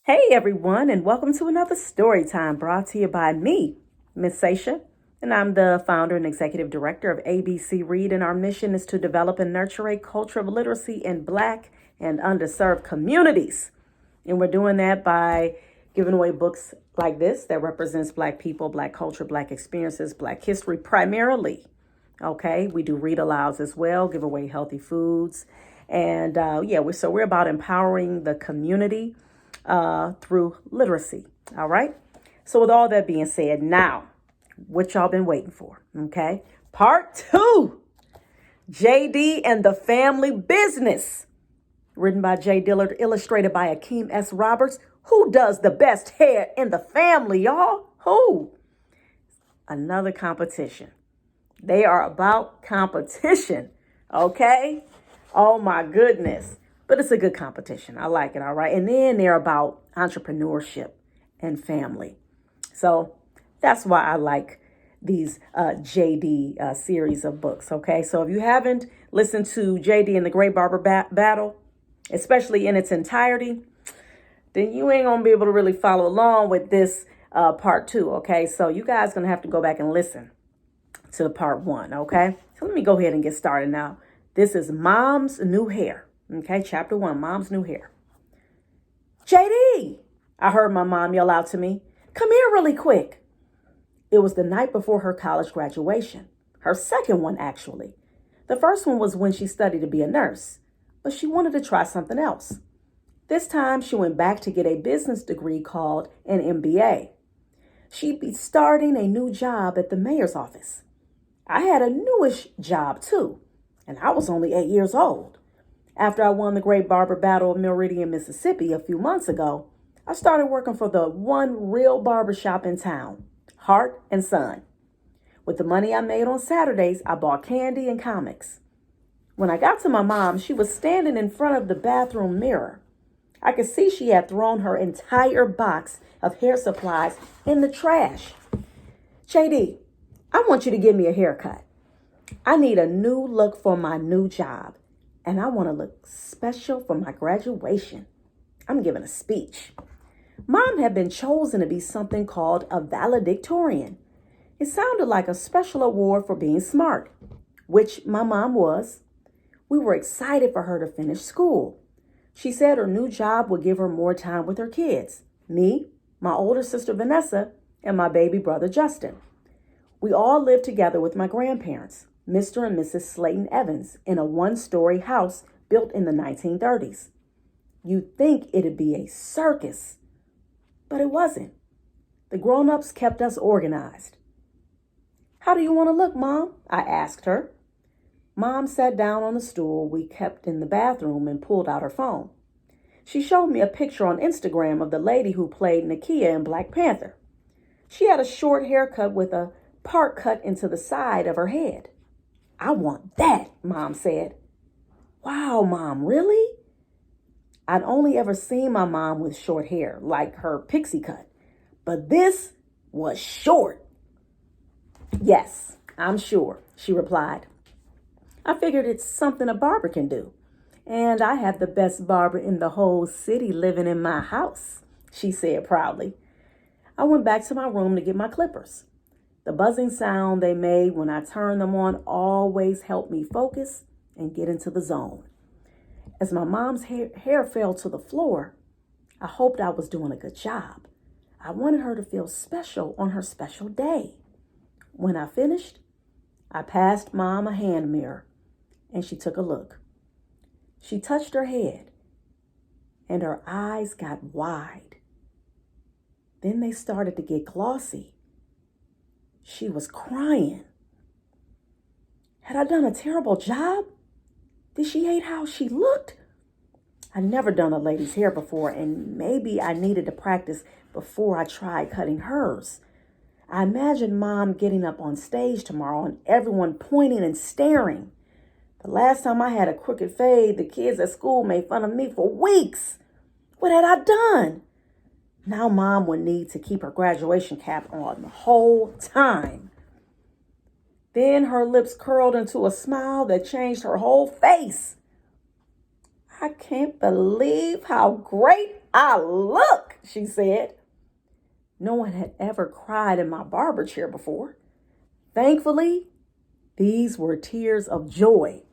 Hey everyone, and welcome to another story time brought to you by me, Miss Sasha, and I'm the founder and executive director of ABC Read, and our mission is to develop and nurture a culture of literacy in Black and underserved communities. And we're doing that by giving away books like this that represents Black people, Black culture, Black experiences, Black history primarily. Okay, we do read alouds as well, give away healthy foods, and we're about empowering the community through literacy. All right. So with all that being said, now what y'all been waiting for? Okay, part two, JD and the Family Business, written by J. Dillard, illustrated by Akeem S. Roberts. Who does the best hair in the family, y'all? Who? Another competition. They are about competition. Okay. Oh my goodness. But it's a good competition. I like it. All right. And then they're about entrepreneurship and family. So that's why I like these JD series of books. Okay. So if you haven't listened to JD and the Great Barber Battle, especially in its entirety, then you ain't going to be able to really follow along with this part two. Okay. So you guys going to have to go back and listen to part one. Okay. So let me go ahead and get started now. This is Mom's New Hair. Okay, chapter 1, Mom's New Hair. JD, I heard my mom yell out to me. Come here really quick. It was the night before her college graduation. Her second one, actually. The first one was when she studied to be a nurse, but she wanted to try something else. This time, she went back to get a business degree called an MBA. She'd be starting a new job at the mayor's office. I had a newish job, too, and I was only 8 years old. After I won the Great Barber Battle of Meridian, Mississippi a few months ago, I started working for the one real barbershop in town, Heart and Son. With the money I made on Saturdays, I bought candy and comics. When I got to my mom, she was standing in front of the bathroom mirror. I could see she had thrown her entire box of hair supplies in the trash. JD, I want you to give me a haircut. I need a new look for my new job. And I want to look special for my graduation. I'm giving a speech. Mom had been chosen to be something called a valedictorian. It sounded like a special award for being smart, which my mom was. We were excited for her to finish school. She said her new job would give her more time with her kids, me, my older sister Vanessa, and my baby brother Justin. We all lived together with my grandparents, Mr. and Mrs. Slayton Evans, in a one-story house built in the 1930s. You'd think it'd be a circus, but it wasn't. The grown-ups kept us organized. How do you want to look, Mom? I asked her. Mom sat down on the stool we kept in the bathroom and pulled out her phone. She showed me a picture on Instagram of the lady who played Nakia in Black Panther. She had a short haircut with a part cut into the side of her head. I want that, Mom said. Wow, Mom, really? I'd only ever seen my mom with short hair, like her pixie cut. But this was short. Yes, I'm sure, she replied. I figured it's something a barber can do. And I have the best barber in the whole city living in my house, she said proudly. I went back to my room to get my clippers. The buzzing sound they made when I turned them on always helped me focus and get into the zone. As my mom's hair fell to the floor, I hoped I was doing a good job. I wanted her to feel special on her special day. When I finished, I passed Mom a hand mirror, and she took a look. She touched her head, and her eyes got wide. Then they started to get glossy. She was crying. Had I done a terrible job? Did she hate how she looked? I'd never done a lady's hair before, and maybe I needed to practice before I tried cutting hers. I imagined Mom getting up on stage tomorrow and everyone pointing and staring. The last time I had a crooked fade, the kids at school made fun of me for weeks. What had I done? Now Mom would need to keep her graduation cap on the whole time. Then her lips curled into a smile that changed her whole face. I can't believe how great I look, she said. No one had ever cried in my barber chair before. Thankfully, these were tears of joy.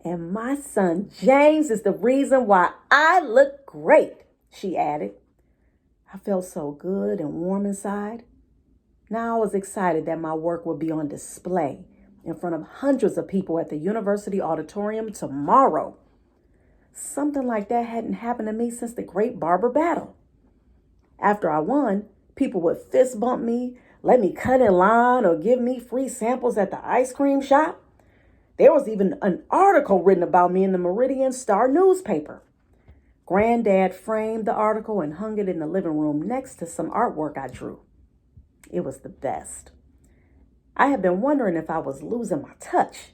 And my son James is the reason why I look great, she added. I felt so good and warm inside. Now I was excited that my work would be on display in front of hundreds of people at the university auditorium tomorrow. Something like that hadn't happened to me since the Great Barber Battle. After I won, people would fist bump me, let me cut in line, or give me free samples at the ice cream shop. There was even an article written about me in the Meridian Star newspaper. Granddad framed the article and hung it in the living room next to some artwork I drew. It was the best. I had been wondering if I was losing my touch.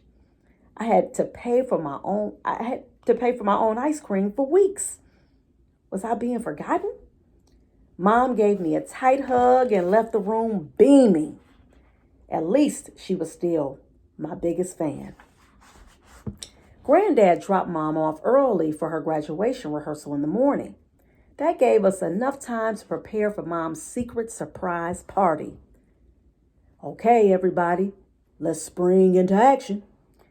I had to pay for my own ice cream for weeks. Was I being forgotten? Mom gave me a tight hug and left the room beaming. At least she was still my biggest fan. Granddad dropped Mom off early for her graduation rehearsal in the morning. That gave us enough time to prepare for Mom's secret surprise party. Okay, everybody, let's spring into action,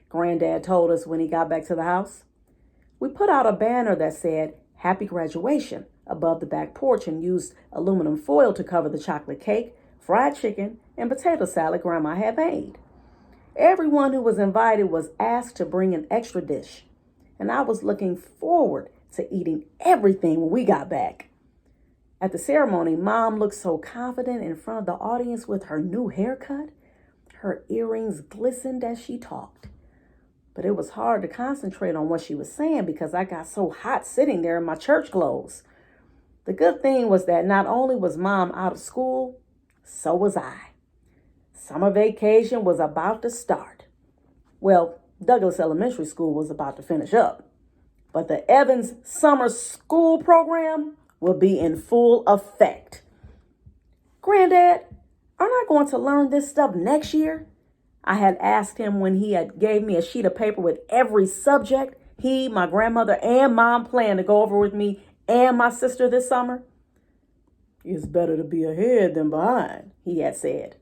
Granddad told us when he got back to the house. We put out a banner that said, Happy Graduation, above the back porch and used aluminum foil to cover the chocolate cake, fried chicken, and potato salad Grandma had made. Everyone who was invited was asked to bring an extra dish, and I was looking forward to eating everything when we got back. At the ceremony, Mom looked so confident in front of the audience with her new haircut. Her earrings glistened as she talked. But it was hard to concentrate on what she was saying because I got so hot sitting there in my church clothes. The good thing was that not only was Mom out of school, so was I. Summer vacation was about to start. Well, Douglas Elementary School was about to finish up. But the Evans Summer School Program will be in full effect. Granddad, aren't I going to learn this stuff next year? I had asked him when he had gave me a sheet of paper with every subject he, my grandmother, and Mom planned to go over with me and my sister this summer. It's better to be ahead than behind, he had said.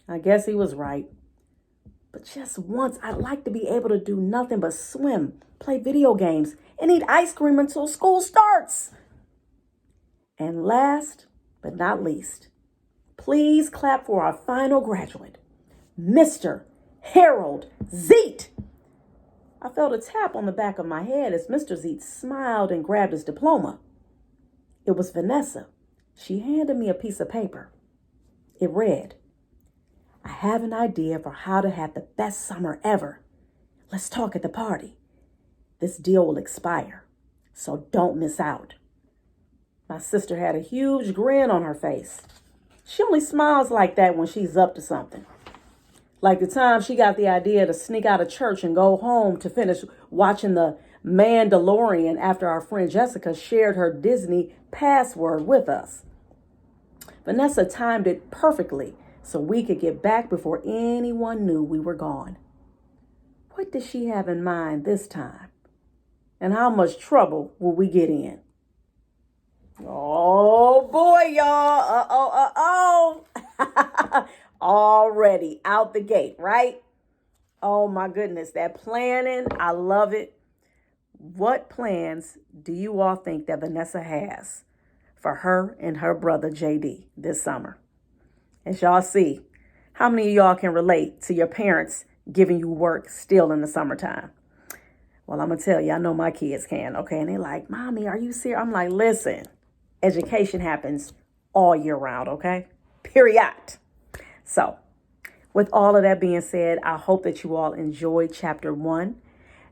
I guess he was right. But just once, I'd like to be able to do nothing but swim, play video games, and eat ice cream until school starts. And last but not least, please clap for our final graduate, Mr. Harold Zeet. I felt a tap on the back of my head as Mr. Zeet smiled and grabbed his diploma. It was Vanessa. She handed me a piece of paper. It read, I have an idea for how to have the best summer ever. Let's talk at the party. This deal will expire, so don't miss out. My sister had a huge grin on her face. She only smiles like that when she's up to something. Like the time she got the idea to sneak out of church and go home to finish watching the Mandalorian after our friend Jessica shared her Disney password with us. Vanessa timed it perfectly so we could get back before anyone knew we were gone. What did she have in mind this time? And how much trouble will we get in? Oh boy, y'all. Already out the gate, right? Oh my goodness, that planning, I love it. What plans do you all think that Vanessa has for her and her brother JD this summer? As y'all see, how many of y'all can relate to your parents giving you work still in the summertime? Well, I'm going to tell you, I know my kids can, okay? And they're like, Mommy, are you serious? I'm like, listen, education happens all year round, okay? Period. So, with all of that being said, I hope that you all enjoyed chapter 1.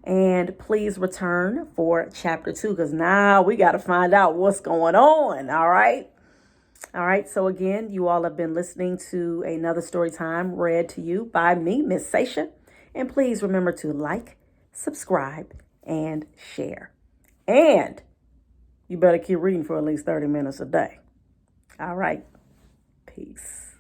And please return for chapter 2, because now we got to find out what's going on, all right? All right, so again, you all have been listening to another story time read to you by me, Miss Sasha. And please remember to like, subscribe, and share. And you better keep reading for at least 30 minutes a day. All right, peace.